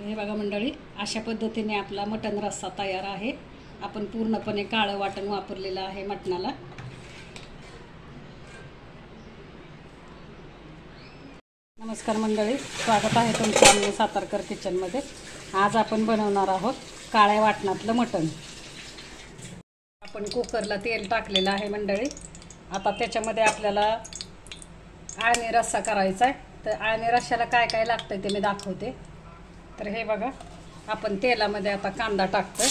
हे बघा मंडळी, अशा पद्धतीने आपला मटण रस्सा तयार आहे। आपण पूर्णपणे काळं वाटण वापरलेलं आहे मटणाला। नमस्कार मंडळी, स्वागत आहे तुमचं आमच्या सातारकर किचनमध्ये। आज आपण बनवणार आहोत काळ्या वाटणातलं मटण। आपण कुकरला तेल टाकलेलं आहे मंडळी। आता त्याच्यामध्ये आपल्याला आळणी रस्सा करायचा आहे। तर आळणी रस्स्याला काय काय लागतं ते मी दाखवते। तर हे बघा, आपण तेलामध्ये आता कांदा टाकतो।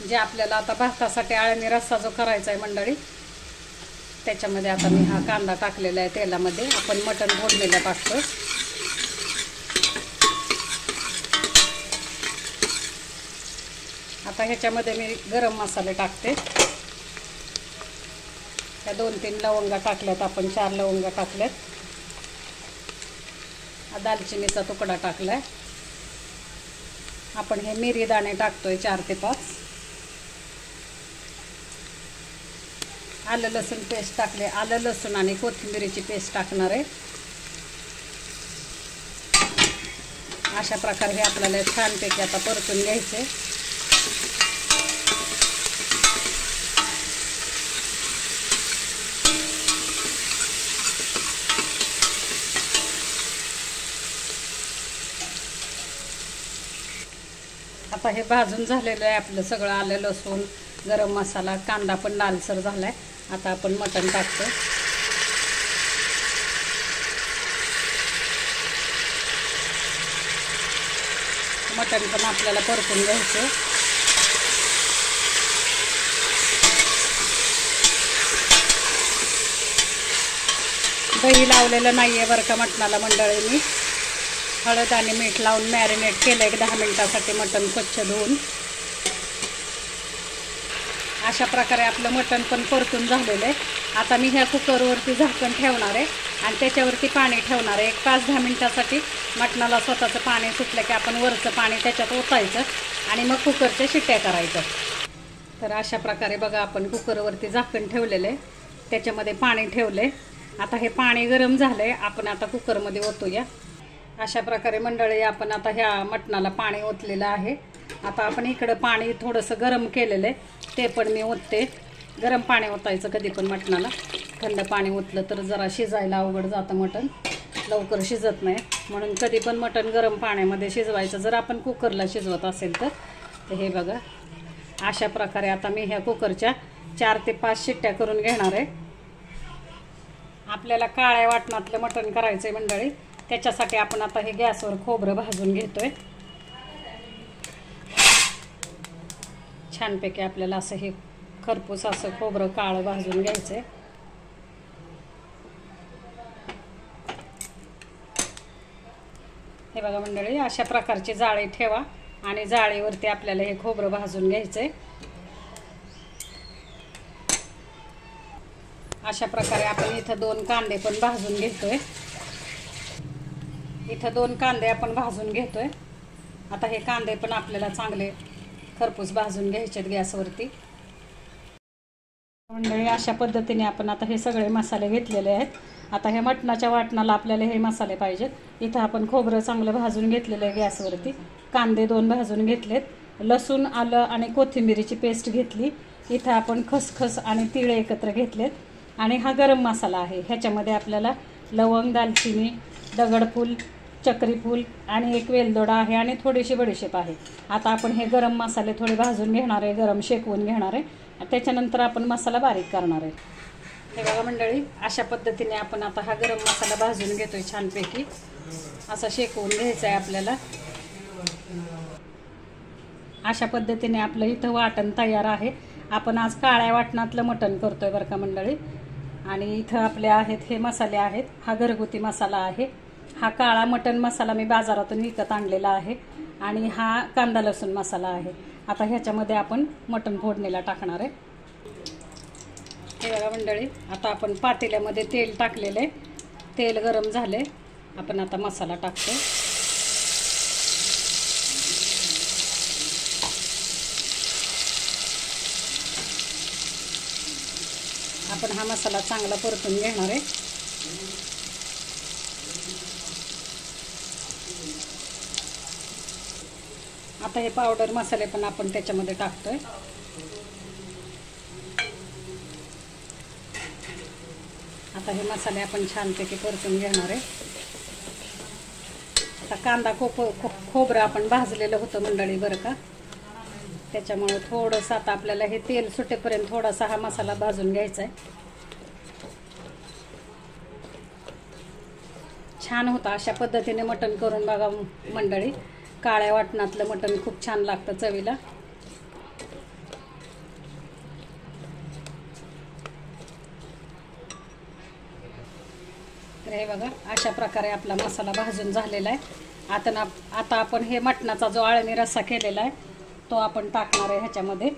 जे आपल्याला आता भातासाठी आळणी रस्सा जो करायचा आहे मंडळी, त्याच्यामध्ये आता मी हा कांदा टाकलेला आहे तेलामध्ये। आपण मटण फोडणीला टाकतो। आता ह्याच्यामध्ये मी गरम मसाले टाकते। त्या 2-3 लवंगा टाकल्यात, आपण 4 लवंगा टाकल्यात। दालचिनीचा तुकडा टाकलाय। आपण हे मिरी दाणे टाकतोय 4 ते 5। आलं लसूण पेस्ट टाकले। आलं लसूण आणि कोथिंबीरीची पेस्ट टाकणार आहे। अशा प्रकारे हे आपल्याला छानपैकी आता परतून घ्यायचे। आता हे भाजून झालेलं आहे आपलं सगळं। आलं लसूण, गरम मसाला, कांदा पण लालसर झालाय। आता आपण मटण टाकतो। मटण पण आपल्याला परतून घ्यायचं। दही लावलेलं नाहीये बरं का मटणाला मंडळी। मी हळद आणि मीठ लावून मॅरिनेट केलं 10 मिनिटासाठी मटण स्वच्छ धुवून। अशा प्रकारे आपलं मटण पण परतून झालेलं आहे। आता मी ह्या कुकरवरती झाकण ठेवणार आहे आणि त्याच्यावरती पाणी ठेवणार आहे। 5-10 मिनिटासाठी मटणाला स्वतःचं पाणी सुटलं की आपण वरचं पाणी त्याच्यात ओतायचं आणि मग कुकरच्या शिट्ट्या करायचं। तर अशा प्रकारे बघा, आपण कुकरवरती झाकण ठेवलेलं आहे, त्याच्यामध्ये पाणी ठेवले। आता हे पाणी गरम झालंय, आपण आता कुकरमध्ये ओतूया। अशा प्रकारे मंडळी आपण आता ह्या मटणाला पाणी ओतलेलं आहे। आता आपण इकडं पाणी थोडंसं गरम केलेलं आहे, ते पण मी ओतते। गरम पाणी ओतायचं कधी पण मटणाला। थंड पाणी ओतलं तर जरा शिजायला अवघड जातं, मटण लवकर शिजत नाही। म्हणून कधी पण मटण गरम पाण्यामध्ये शिजवायचं, जर आपण कुकरला शिजवत असेल तर। हे बघा, अशा प्रकारे आता मी ह्या कुकरच्या 4 ते 5 शिट्ट्या करून घेणार आहे। आपल्याला काळ्या वाटणातलं मटण करायचंय मंडळी, त्याच्यासाठी आपण आता हे गॅसवर खोबरं भाजून घेतोय। छानपैकी आपल्याला असं हे खरपूस असं खोबरं काळं भाजून घ्यायचंय। हे बघा मंडळी, अशा प्रकारची जाळी ठेवा आणि जाळीवरती आपल्याला हे खोबरं भाजून घ्यायचंय। अशा प्रकारे आपण इथं 2 कांदे पण भाजून घेतोय। इथं 2 कांदे आपण भाजून घेतोय। आता हे कांदे पण आपल्याला चांगले खरपूस भाजून घ्यायचे गॅसवरती। मंडळी अशा पद्धतीने आपण आता हे सगळे मसाले घेतलेले आहेत। आता हे मटणाच्या वाटणाला आपल्याला हे मसाले पाहिजेत। इथं आपण खोबरं चांगलं भाजून घेतलेलं आहे गॅसवरती। कांदे 2 भाजून घेतलेत। लसूण, आलं आणि कोथिंबीरीची पेस्ट घेतली। इथं आपण खसखस आणि तिळे एकत्र घेतलेत आणि हा गरम मसाला आहे। ह्याच्यामध्ये आपल्याला लवंग, दालचिनी, दगडफूल, चक्रीफूल आणि 1 वेलदोडा आहे आणि थोडीशी बडीशेप आहे। आता आपण हे गरम मसाले थोडे भाजून घेणार आहे, गरम शेकवून घेणार आहे। त्याच्यानंतर आपण मसाला बारीक करणार आहे। हे बघा मंडळी, अशा पद्धतीने आपण आता हा गरम मसाला भाजून घेतोय छानपैकी। असा शेकवून घ्यायचा आहे आपल्याला। अशा पद्धतीने आपलं इथं वाटण तयार आहे। आपण आज काळ्या वाटणातलं मटण करतोय बरं का मंडळी। आणि इथं आपले आहेत हे मसाले आहेत। हा घरगुती मसाला आहे। हा काळा मटण मसाला मी बाजारातून विकत आणलेला आहे आणि हा कांदा लसूण मसाला आहे। आता ह्याच्यामध्ये आपण मटण फोडणीला टाकणार आहे। हे बघा मंडळी, आता आपण पातेल्यामध्ये तेल टाकलेले, तेल गरम झाले। आपण आता मसाला टाकतो. आपण हा मसाला चांगला परतून घेणार आहे. आता हे पावडर मसाले पण आपण त्याच्यामध्ये टाकतोय. आता हे मसाले आपण छानपैकी परतून घेणार आहे. आता कांदा खोबरं आपण भाजलेलं होतं मंडळी बरं का, त्याच्यामुळे थोडंसं आता आपल्याला हे तेल सुटेपर्यंत थोडासा हा मसाला भाजून घ्यायचा आहे. छान होता. अशा पद्धतीने मटण करून बघा मंडळी. काळ्या वाटणातलं मटण खूप छान लागतं चवीला. तर हे बघा अशा प्रकारे आपला मसाला भाजून झालेला आहे. आता आपण हे मटणाचा जो आळणी रस्सा केलेला आहे तो आपण टाकणार आहे ह्याच्यामध्ये.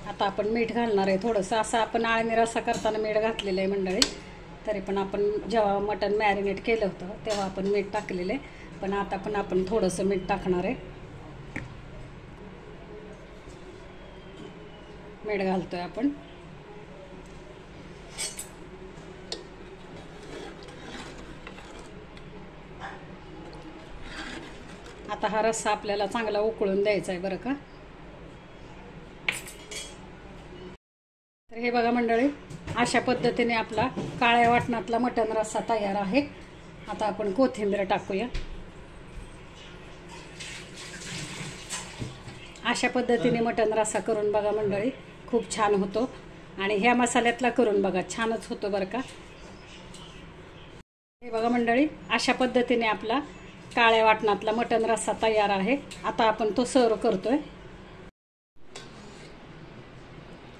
आता आपण मीठ घालणार आहे थोडंसं. असं आपण आळणी रस्सा करताना मीठ घातलेलं आहे मंडळी. तरी पण आपण जेव्हा मटण मॅरिनेट केलं होतं तेव्हा आपण मीठ टाकलेलं आहे, पण आता पण आपण थोडंसं मीठ टाकणार आहे. मीठ घालतोय आपण. आता हा रस्सा आपल्याला चांगला उकळून द्यायचा आहे बरं का. तर हे बघा मंडळी अशा पद्धतीने आपला काळ्या वाटणातला मटण रस्सा तयार आहे. आता आपण कोथिंबीर टाकूया. अशा पद्धतीने मटण रस्सा करून बघा मंडळी, खूप छान होतो. आणि ह्या मसाल्यातला करून बघा, छानच होतो बरं का. हे बघा मंडळी अशा पद्धतीने आपला काळ्या वाटणातला मटण रस्सा तयार आहे. आता आपण तो सर्व करतोय.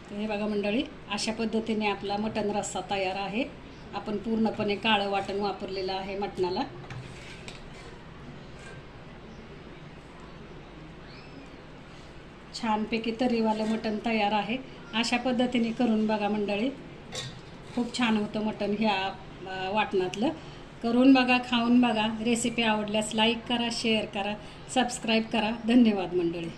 हे बघा मंडळी अशा पद्धतीने आपला मटण रस्सा तयार आहे. आपण पूर्णपणे काळं वाटण वापरलेलं आहे मटणाला. छानपैकी तर्रीवालं मटण तयार आहे. अशा पद्धतीने करून बघा मंडळी, खूप छान होतं मटण ह्या वाटणातलं. करून बघा, खाऊन बघा. रेसिपी आवडल्यास लाईक करा, शेअर करा, सबस्क्राईब करा. धन्यवाद मंडळी.